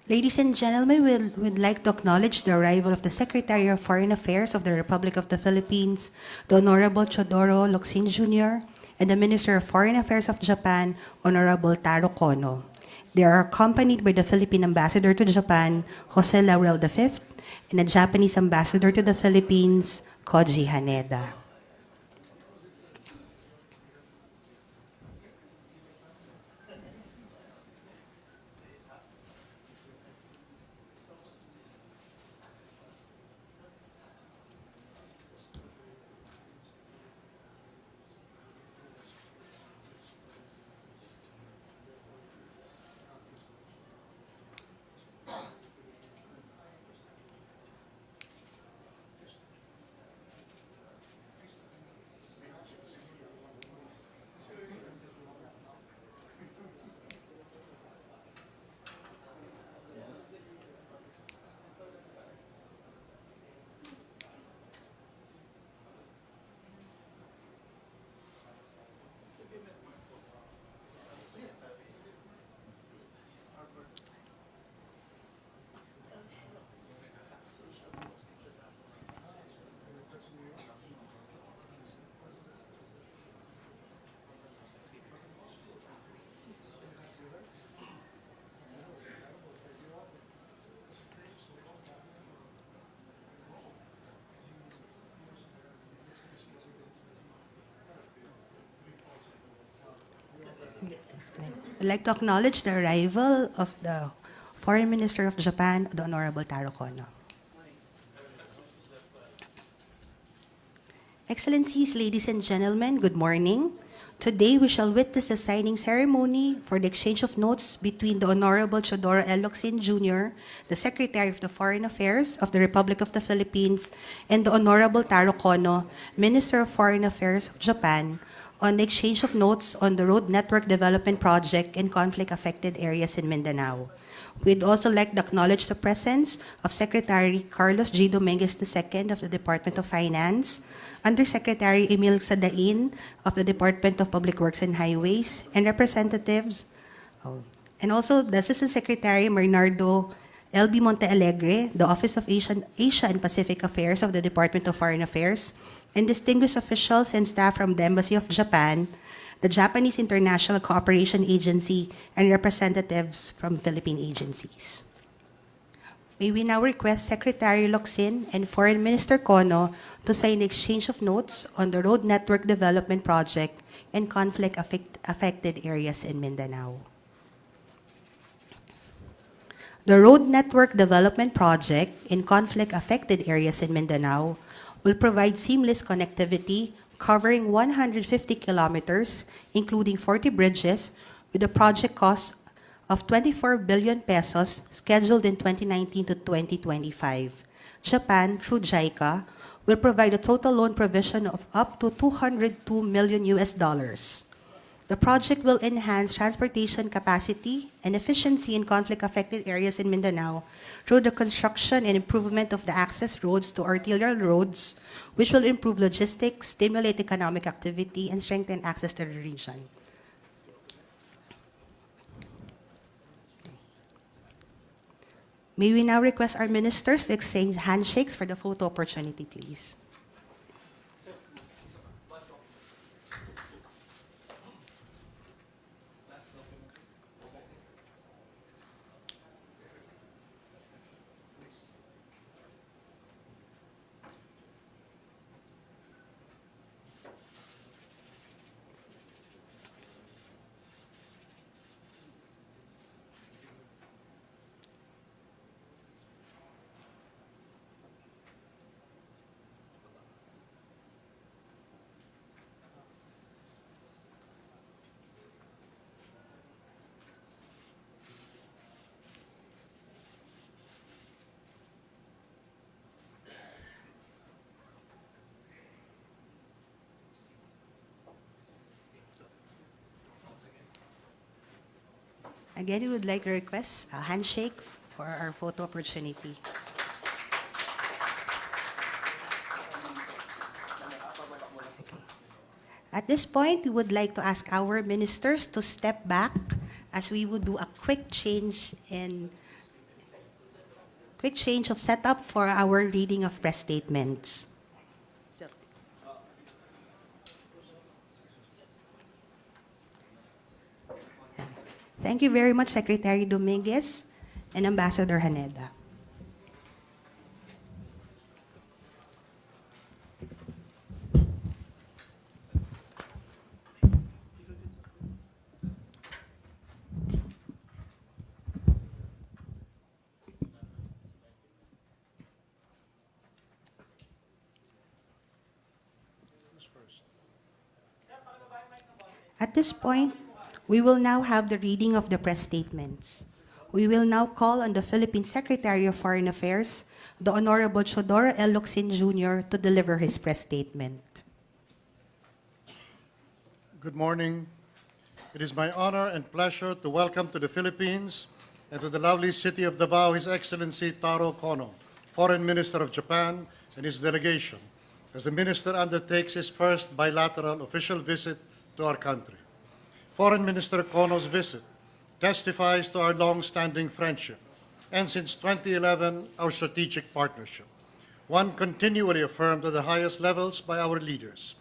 Ladies and gentlemen, we'd like to acknowledge the arrival of the Secretary of Foreign Affairs of the Republic of the Philippines, the Honorable Chodoro Locsin Jr., and the Minister of Foreign Affairs of Japan, Honorable Taro Kono. They are accompanied by the Philippine Ambassador to Japan, Jose Laurel V, and the Japanese Ambassador to the Philippines, Koji Haneda. I'd like to acknowledge the arrival of the Foreign Minister of Japan, the Honorable Taro Kono. Excellencies, ladies and gentlemen, good morning. Today, we shall witness the signing ceremony for the exchange of notes between the Honorable Chodoro L. Locsin Jr., the Secretary of the Foreign Affairs of the Republic of the Philippines, and the Honorable Taro Kono, Minister of Foreign Affairs of Japan, on the exchange of notes on the Road Network Development Project in conflict-affected areas in Mindanao. We'd also like to acknowledge the presence of Secretary Carlos G. Dominguez II of the Department of Finance, Undersecretary Emil Sadain of the Department of Public Works and Highways, and representatives, and also the Assistant Secretary Bernardo L.B. Montealegre, the Office of Asia and Pacific Affairs of the Department of Foreign Affairs, and distinguished officials and staff from the Embassy of Japan, the Japanese International Cooperation Agency, and representatives from Philippine agencies. May we now request Secretary Locsin and Foreign Minister Kono to sign the exchange of notes on the Road Network Development Project in conflict-affected areas in Mindanao. The Road Network Development Project in conflict-affected areas in Mindanao will provide seamless connectivity covering 150 kilometers, including 40 bridges, with a project cost of 24 billion pesos scheduled in 2019 to 2025. Japan, through JICA, will provide a total loan provision of up to 202 million US dollars. The project will enhance transportation capacity and efficiency in conflict-affected areas in Mindanao through the construction and improvement of the access roads to arterial roads, which will improve logistics, stimulate economic activity, and strengthen access to the region. May we now request our ministers to exchange handshakes for the photo opportunity, please. Again, we would like to request a handshake for our photo opportunity. Okay. At this point, we would like to ask our ministers to step back as we would do a quick change in quick change of setup for our reading of press statements. Thank you very much, Secretary Dominguez and Ambassador Haneda. At this point, we will now have the reading of the press statements. We will now call on the Philippine Secretary of Foreign Affairs, the Honorable Chodoro L. Locsin Jr., to deliver his press statement. Good morning. It is my honor and pleasure to welcome to the Philippines and to the lovely city of Davao His Excellency Taro Kono, Foreign Minister of Japan, and his delegation, as the minister undertakes his first bilateral official visit to our country. Foreign Minister Kono's visit testifies to our long-standing friendship and, since 2011, our strategic partnership, one continually affirmed at the highest levels by our leaders.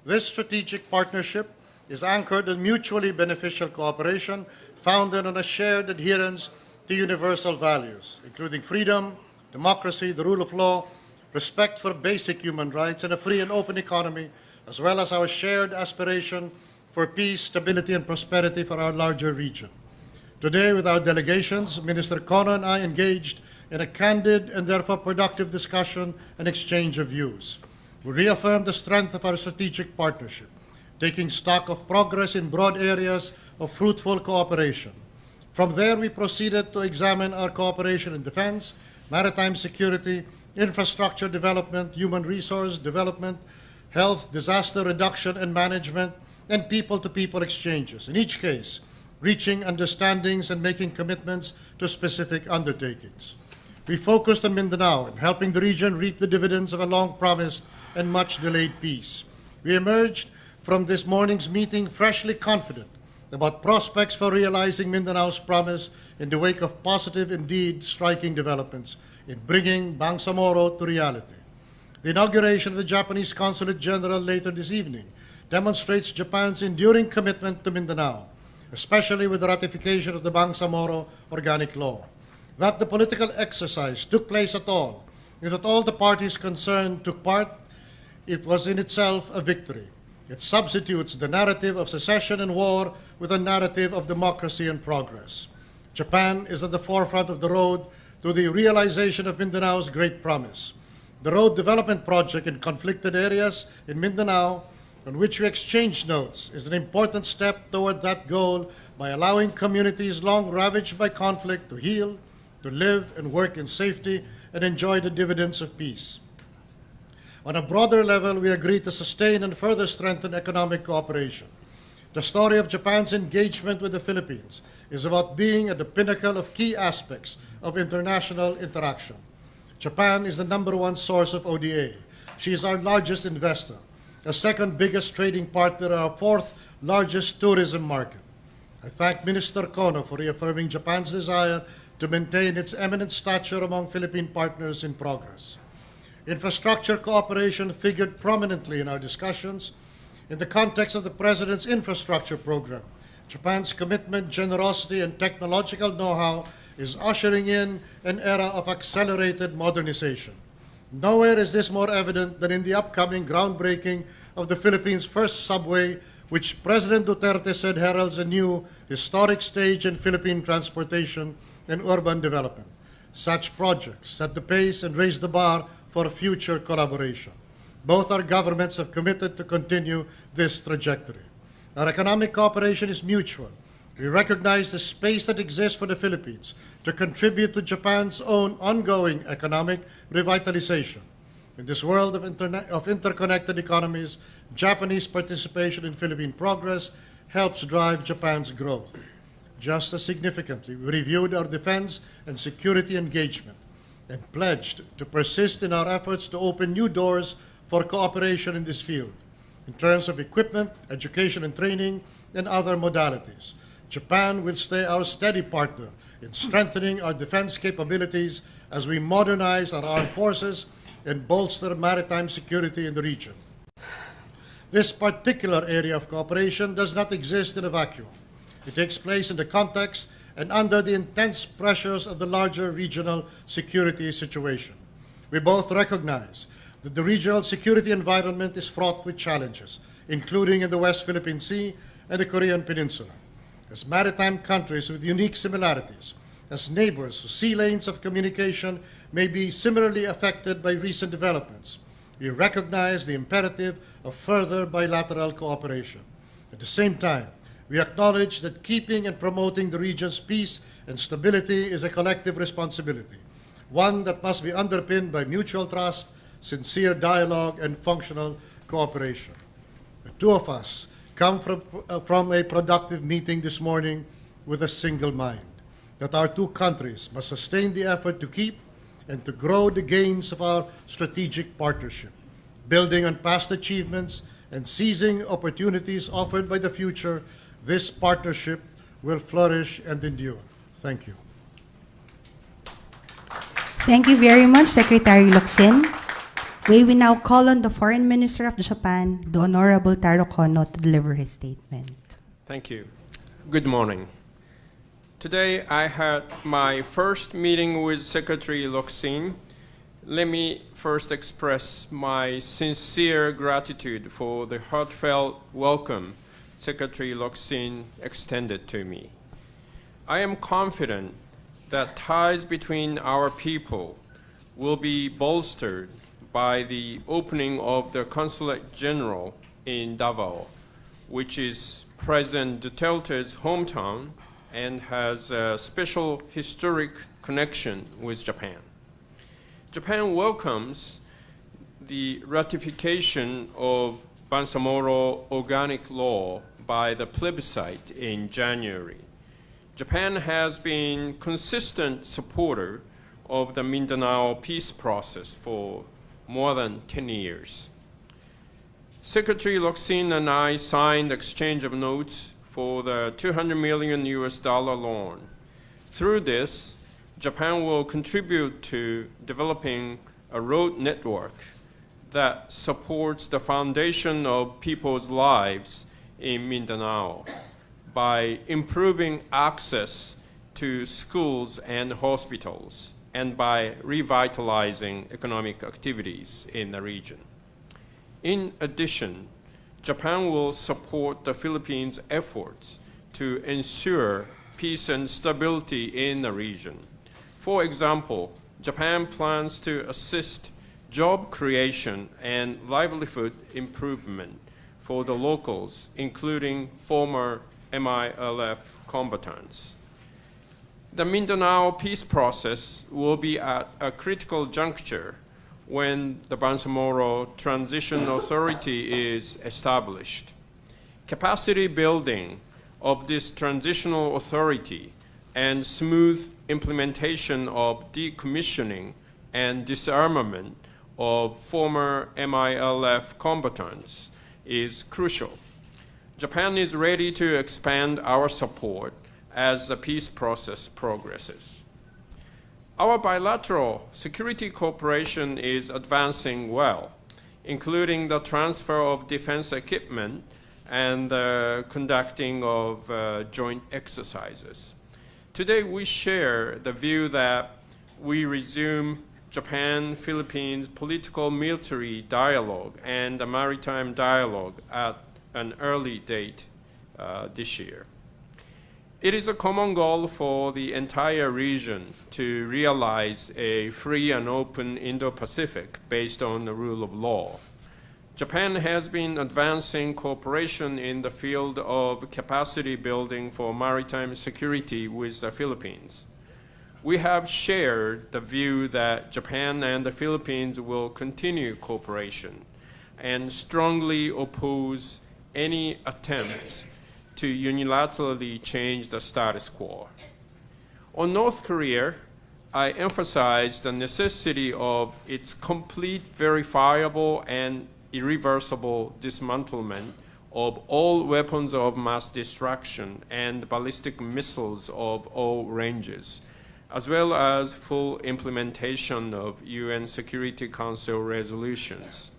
This strategic partnership is anchored in mutually beneficial cooperation founded on a shared adherence to universal values, including freedom, democracy, the rule of law, respect for basic human rights, and a free and open economy, as well as our shared aspiration for peace, stability, and prosperity for our larger region. Today, with our delegations, Minister Kono and I engaged in a candid and therefore productive discussion and exchange of views. We reaffirmed the strength of our strategic partnership, taking stock of progress in broad areas of fruitful cooperation. From there, we proceeded to examine our cooperation in defense, maritime security, infrastructure development, human resource development, health, disaster reduction and management, and people-to-people exchanges. In each case, reaching understandings and making commitments to specific undertakings. We focused on Mindanao and helping the region reap the dividends of a long-promised and much-delayed peace. We emerged from this morning's meeting freshly confident about prospects for realizing Mindanao's promise in the wake of positive, indeed striking developments in bringing Bangsamoro to reality. The inauguration of the Japanese Consulate General later this evening demonstrates Japan's enduring commitment to Mindanao, especially with the ratification of the Bangsamoro Organic Law. That the political exercise took place at all, and that all the parties concerned took part, it was in itself a victory. It substitutes the narrative of secession and war with a narrative of democracy and progress. Japan is at the forefront of the road to the realization of Mindanao's great promise. The road development project in conflicted areas in Mindanao, on which we exchange notes, is an important step toward that goal by allowing communities long ravaged by conflict to heal, to live and work in safety, and enjoy the dividends of peace. On a broader level, we agreed to sustain and further strengthen economic cooperation. The story of Japan's engagement with the Philippines is about being at the pinnacle of key aspects of international interaction. Japan is the #1 source of ODA. She is our largest investor, the second biggest trading partner, and our fourth largest tourism market. I thank Minister Kono for reaffirming Japan's desire to maintain its eminent stature among Philippine partners in progress. Infrastructure cooperation figured prominently in our discussions. In the context of the President's infrastructure program, Japan's commitment, generosity, and technological know-how is ushering in an era of accelerated modernization. Nowhere is this more evident than in the upcoming groundbreaking of the Philippines' first subway, which President Duterte said heralds a new historic stage in Philippine transportation and urban development. Such projects set the pace and raise the bar for future collaboration. Both our governments have committed to continue this trajectory. Our economic cooperation is mutual. We recognize the space that exists for the Philippines to contribute to Japan's own ongoing economic revitalization. In this world of interconnected economies, Japanese participation in Philippine progress helps drive Japan's growth. Just as significantly, we reviewed our defense and security engagement and pledged to persist in our efforts to open new doors for cooperation in this field, in terms of equipment, education and training, and other modalities. Japan will stay our steady partner in strengthening our defense capabilities as we modernize our armed forces and bolster maritime security in the region. This particular area of cooperation does not exist in a vacuum. It takes place in the context and under the intense pressures of the larger regional security situation. We both recognize that the regional security environment is fraught with challenges, including in the West Philippine Sea and the Korean Peninsula. As maritime countries with unique similarities, as neighbors whose sea lanes of communication may be similarly affected by recent developments, we recognize the imperative of further bilateral cooperation. At the same time, we acknowledge that keeping and promoting the region's peace and stability is a collective responsibility, one that must be underpinned by mutual trust, sincere dialogue, and functional cooperation. The two of us come from a productive meeting this morning with a single mind, that our two countries must sustain the effort to keep and to grow the gains of our strategic partnership, building on past achievements and seizing opportunities offered by the future. This partnership will flourish and endure. Thank you. Thank you very much, Secretary Locsin. May we now call on the Foreign Minister of Japan, the Honorable Taro Kono, to deliver his statement. Thank you. Good morning. Today I had my first meeting with Secretary Locsin. Let me first express my sincere gratitude for the heartfelt welcome Secretary Locsin extended to me. I am confident that ties between our people will be bolstered by the opening of the Consulate General in Davao, which is President Duterte's hometown and has a special historic connection with Japan. Japan welcomes the ratification of Bangsamoro Organic Law by the plebiscite in January. Japan has been consistent supporter of the Mindanao peace process for more than 10 years. Secretary Locsin and I signed exchange of notes for the $200 million loan. Through this, Japan will contribute to developing a road network that supports the foundation of people's lives in Mindanao by improving access to schools and hospitals, and by revitalizing economic activities in the region. In addition, Japan will support the Philippines' efforts to ensure peace and stability in the region. For example, Japan plans to assist job creation and livelihood improvement for the locals, including former MILF combatants. The Mindanao peace process will be at a critical juncture when the Bangsamoro Transition Authority is established. Capacity building of this transitional authority and smooth implementation of decommissioning and disarmament of former MILF combatants is crucial. Japan is ready to expand our support as the peace process progresses. Our bilateral security cooperation is advancing well, including the transfer of defense equipment and the conducting of joint exercises. Today, we share the view that we resume Japan-Philippines political military dialogue and the maritime dialogue at an early date this year. It is a common goal for the entire region to realize a free and open Indo-Pacific based on the rule of law. Japan has been advancing cooperation in the field of capacity building for maritime security with the Philippines. We have shared the view that Japan and the Philippines will continue cooperation and strongly oppose any attempt to unilaterally change the status quo. On North Korea, I emphasized the necessity of its complete, verifiable, and irreversible dismantlement of all weapons of mass destruction and ballistic missiles of all ranges, as well as full implementation of UN Security Council resolutions.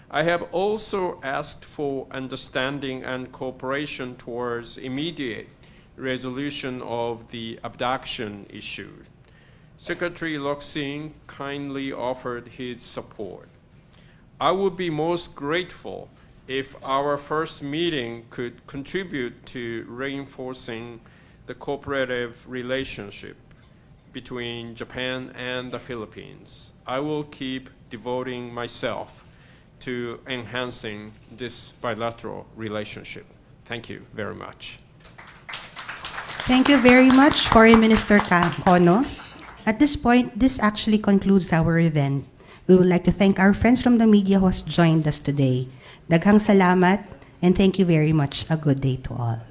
I have also asked for understanding and cooperation towards immediate resolution of the abduction issue. Secretary Lok-Sing kindly offered his support. I would be most grateful if our first meeting could contribute to reinforcing the cooperative relationship between Japan and the Philippines. I will keep devoting myself to enhancing this bilateral relationship. Thank you very much. Thank you very much, Foreign Minister Kono. At this point, this actually concludes our event. We would like to thank our friends from the media who has joined us today. Daghang salamat, and thank you very much. A good day to all.